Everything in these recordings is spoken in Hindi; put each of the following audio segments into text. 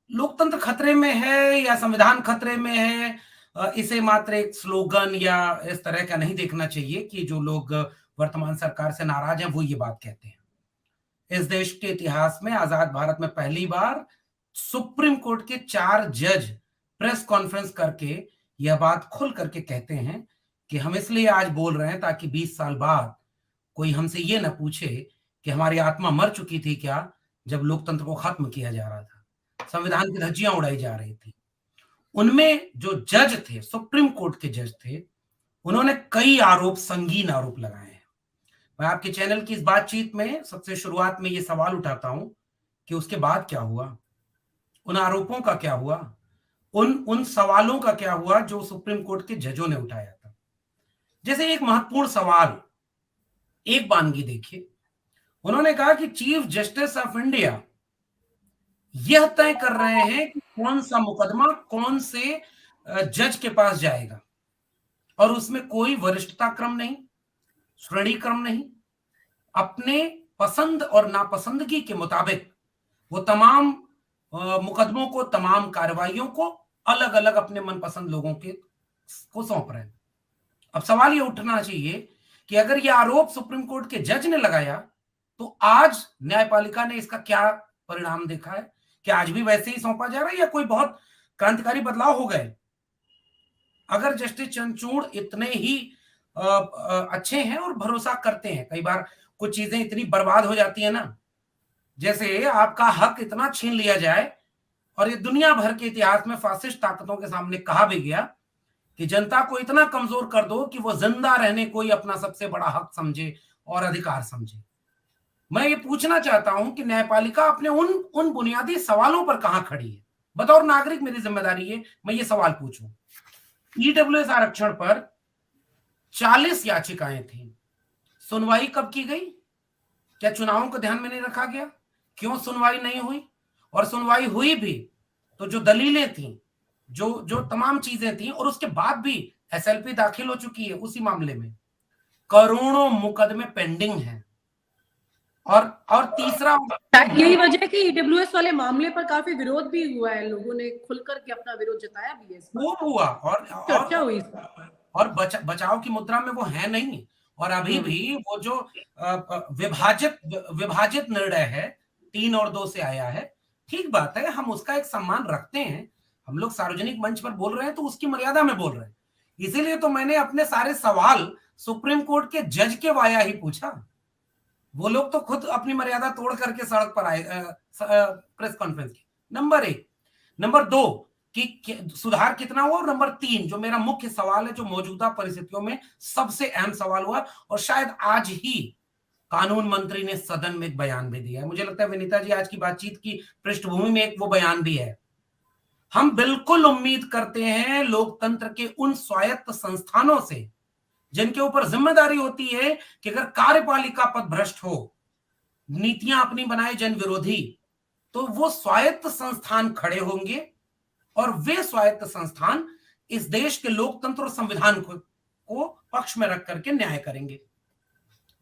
लोकतंत्र खतरे में है या संविधान खतरे में है, इसे मात्र एक स्लोगन या इस तरह का नहीं देखना चाहिए कि जो लोग वर्तमान सरकार से नाराज हैं वो ये बात कहते हैं। इस देश के इतिहास में आजाद भारत में पहली बार सुप्रीम कोर्ट के 4 जज प्रेस कॉन्फ्रेंस करके यह बात खुल करके कहते हैं कि हम इसलिए आज बोल रहे हैं ताकि 20 साल बाद कोई हमसे ये ना पूछे कि हमारी आत्मा मर चुकी थी क्या, जब लोकतंत्र को खत्म किया जा रहा था, संविधान की धज्जियां उड़ाई जा रही थी। उनमें जो जज थे, सुप्रीम कोर्ट के जज थे, उन्होंने कई आरोप, संगीन आरोप लगाए हैं। मैं आपके चैनल की इस बातचीत में सबसे शुरुआत में ये सवाल उठाता हूं कि उसके बाद क्या हुआ? उन आरोपों का क्या हुआ? उन उन सवालों का क्या हुआ जो सुप्रीम कोर्ट के जजों ने उठाया था? जैसे एक महत्वपूर्ण सवाल, एक बानगी देखिए, उन्होंने कहा कि चीफ जस्टिस ऑफ इंडिया यह तय कर रहे हैं कि कौन सा मुकदमा कौन से जज के पास जाएगा, और उसमें कोई वरिष्ठता क्रम नहीं, श्रेणी क्रम नहीं, अपने पसंद और नापसंदगी के मुताबिक वो तमाम मुकदमों को, तमाम कार्रवाइयों को अलग अलग अपने मनपसंद लोगों के को सौंप रहे हैं। अब सवाल ये उठना चाहिए कि अगर ये आरोप सुप्रीम कोर्ट के जज ने लगाया तो आज न्यायपालिका ने इसका क्या परिणाम देखा है? क्या आज भी वैसे ही सौंपा जा रहा है या कोई बहुत क्रांतिकारी बदलाव हो गए? अगर जस्टिस चंद्रचूड़ इतने ही अच्छे हैं और भरोसा करते हैं, कई बार कुछ चीजें इतनी बर्बाद हो जाती है ना, जैसे आपका हक इतना छीन लिया जाए, और ये दुनिया भर के इतिहास में फासिस्ट ताकतों के सामने कहा भी गया कि जनता को इतना कमजोर कर दो कि वो जिंदा रहने को ही अपना सबसे बड़ा हक समझे और अधिकार समझे। मैं ये पूछना चाहता हूं कि न्यायपालिका अपने उन उन बुनियादी सवालों पर कहां खड़ी है? बतौर नागरिक मेरी जिम्मेदारी है मैं ये सवाल पूछूं। ईडब्ल्यूएस आरक्षण पर 40 याचिकाएं थी, सुनवाई कब की गई? क्या चुनावों को ध्यान में नहीं रखा गया? क्यों सुनवाई नहीं हुई? और सुनवाई हुई भी तो जो दलीलें थी, जो जो तमाम चीजें थी, और उसके बाद भी एसएलपी दाखिल हो चुकी है उसी मामले में, करोड़ों मुकदमे पेंडिंग हैं। और तीसरा, शायद यही वजह है कि ईडब्ल्यूएस वाले मामले पर काफी विरोध भी हुआ है, लोगों ने खुल करके अपना विरोध जताया भी है। वो हुआ चर्चा हुई और बचाव की मुद्रा में वो है नहीं, और अभी भी वो जो विभाजित विभाजित निर्णय है 3 और 2 से आया है, ठीक बात है, हम उसका एक सम्मान रखते हैं। हम लोग सार्वजनिक मंच पर बोल रहे हैं तो उसकी मर्यादा में बोल रहे हैं। इसीलिए तो मैंने अपने सारे सवाल सुप्रीम कोर्ट के जज के वाया ही पूछा। वो लोग तो खुद अपनी मर्यादा तोड़ करके सड़क पर आए प्रेस कॉन्फ्रेंस की। नंबर 1। नंबर 2 कि सुधार कितना हुआ, और नंबर 3 जो मेरा मुख्य सवाल है, जो मौजूदा परिस्थितियों में सबसे अहम सवाल हुआ, और शायद आज ही कानून मंत्री ने सदन में एक बयान भी दिया है। मुझे लगता है विनीता जी आज की बातचीत की पृष्ठभूमि में एक वो बयान भी है। हम बिल्कुल उम्मीद करते हैं लोकतंत्र के उन स्वायत्त संस्थानों से जिनके ऊपर जिम्मेदारी होती है कि अगर कार्यपालिका पद भ्रष्ट हो, नीतियां अपनी बनाए जन विरोधी, तो वो स्वायत्त संस्थान खड़े होंगे, और वे स्वायत्त संस्थान इस देश के लोकतंत्र और संविधान को पक्ष में रख करके न्याय करेंगे।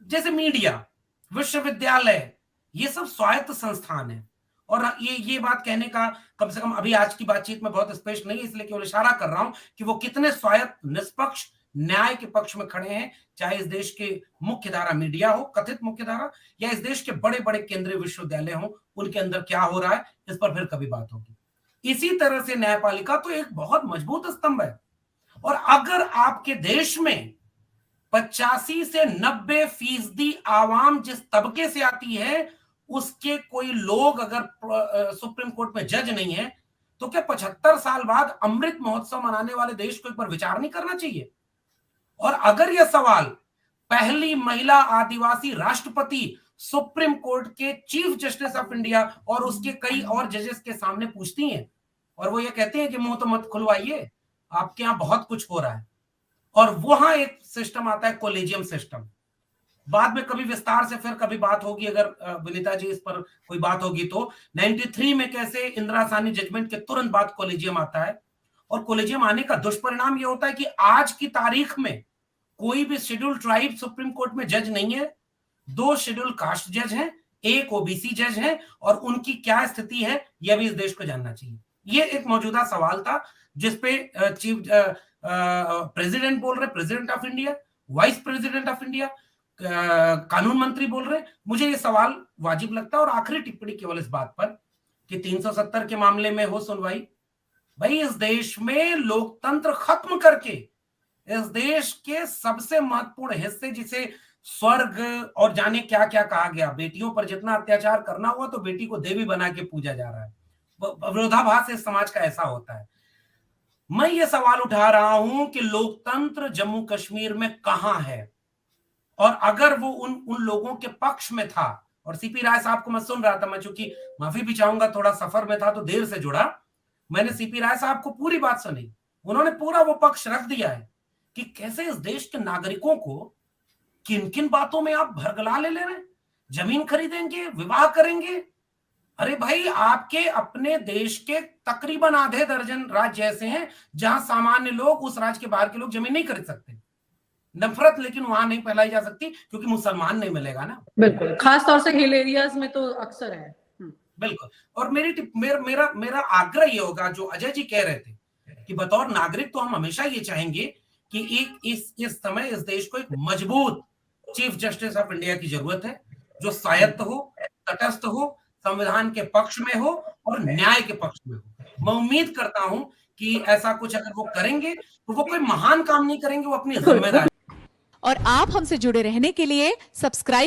जैसे मीडिया, विश्वविद्यालय, ये सब स्वायत्त संस्थान है। और ये बात कहने का कम से कम अभी आज की बातचीत में बहुत स्पष्ट नहीं है, इसलिए केवल इशारा कर रहा हूं कि वो कितने स्वायत्त, निष्पक्ष, न्याय के पक्ष में खड़े हैं, चाहे इस देश के मुख्य धारा मीडिया हो, कथित मुख्य धारा, या इस देश के बड़े बड़े केंद्रीय विश्वविद्यालय हो, उनके अंदर क्या हो रहा है, इस पर फिर कभी बात होगी। इसी तरह से न्यायपालिका तो एक बहुत मजबूत स्तंभ है, और अगर आपके देश में 85 से 90% आवाम जिस तबके से आती है, उसके कोई लोग अगर सुप्रीम कोर्ट में जज नहीं है, तो क्या 75 साल बाद अमृत महोत्सव मनाने वाले देश को एक बार विचार नहीं करना चाहिए? और अगर यह सवाल पहली महिला आदिवासी राष्ट्रपति सुप्रीम कोर्ट के चीफ जस्टिस ऑफ इंडिया और उसके कई और जजेस के सामने पूछती हैं, और वो ये कहते हैं कि मुंह तो मत खुलवाइए, आपके यहां बहुत कुछ हो रहा है, और वहां एक सिस्टम आता है, कोलेजियम सिस्टम। बाद में कभी विस्तार से फिर कभी बात होगी, अगर विनीता जी इस पर कोई बात होगी तो, 93 में कैसे इंदिरा साहनी जजमेंट के तुरंत बाद कोलेजियम आता है, और कोलेजियम आने का दुष्परिणाम यह होता है कि आज की तारीख में कोई भी शेड्यूल ट्राइब सुप्रीम कोर्ट में जज नहीं है, 2 शेड्यूल कास्ट जज हैं, एक ओबीसी जज हैं और उनकी क्या स्थिति है यह भी इस देश को जानना चाहिए। ये एक मौजूदा सवाल था जिसपे चीफ प्रेसिडेंट बोल रहे, president of India, vice president of India, कानून मंत्री बोल रहे। मुझे ये सवाल वाजिब लगता है। और आखिरी टिप्पणी केवल इस बात पर कि 370 के मामले में हो सुनवाई। भाई इस देश में लोकतंत्र खत्म करके इस देश के सबसे महत्वपूर्ण हिस्से जिसे स्वर्ग और जाने क्या क्या कहा गया, बेटियों पर जितना अत्याचार करना हुआ तो बेटी को देवी बना के पूजा जा रहा है। विरोधाभास इस समाज का ऐसा होता है। मैं ये सवाल उठा रहा हूं कि लोकतंत्र जम्मू कश्मीर में कहां है, और अगर वो उन लोगों के पक्ष में था। और सीपी राय साहब को मैं सुन रहा था, मैं चूंकि माफी भी चाहूंगा थोड़ा सफर में था तो देर से जुड़ा, मैंने सीपी राय साहब को पूरी बात सुनी। उन्होंने पूरा वो पक्ष रख दिया है कि कैसे इस देश के नागरिकों को किन किन बातों में आप भरगला ले रहे हैं। जमीन खरीदेंगे, विवाह करेंगे। अरे भाई आपके अपने देश के तकरीबन आधे दर्जन राज्य ऐसे हैं जहां सामान्य लोग, उस राज्य के बाहर के लोग जमीन नहीं खरीद सकते। नफरत लेकिन वहां नहीं फैलाई जा सकती क्योंकि मुसलमान नहीं मिलेगा ना। बिल्कुल, खास तौर से हिल एरियाज में तो अक्सर है। बिल्कुल। और मेरा आग्रह ये होगा जो अजय जी कह रहे थे कि बतौर नागरिक तो हम हमेशा ये चाहेंगे कि एक इस समय इस देश को एक मजबूत चीफ जस्टिस ऑफ इंडिया की जरूरत है जो स्वायत्त हो, तटस्थ हो, संविधान के पक्ष में हो और न्याय के पक्ष में हो। मैं उम्मीद करता हूं कि ऐसा कुछ अगर वो करेंगे तो वो कोई महान काम नहीं करेंगे, वो अपनी जिम्मेदारी। और आप हमसे जुड़े रहने के लिए सब्सक्राइब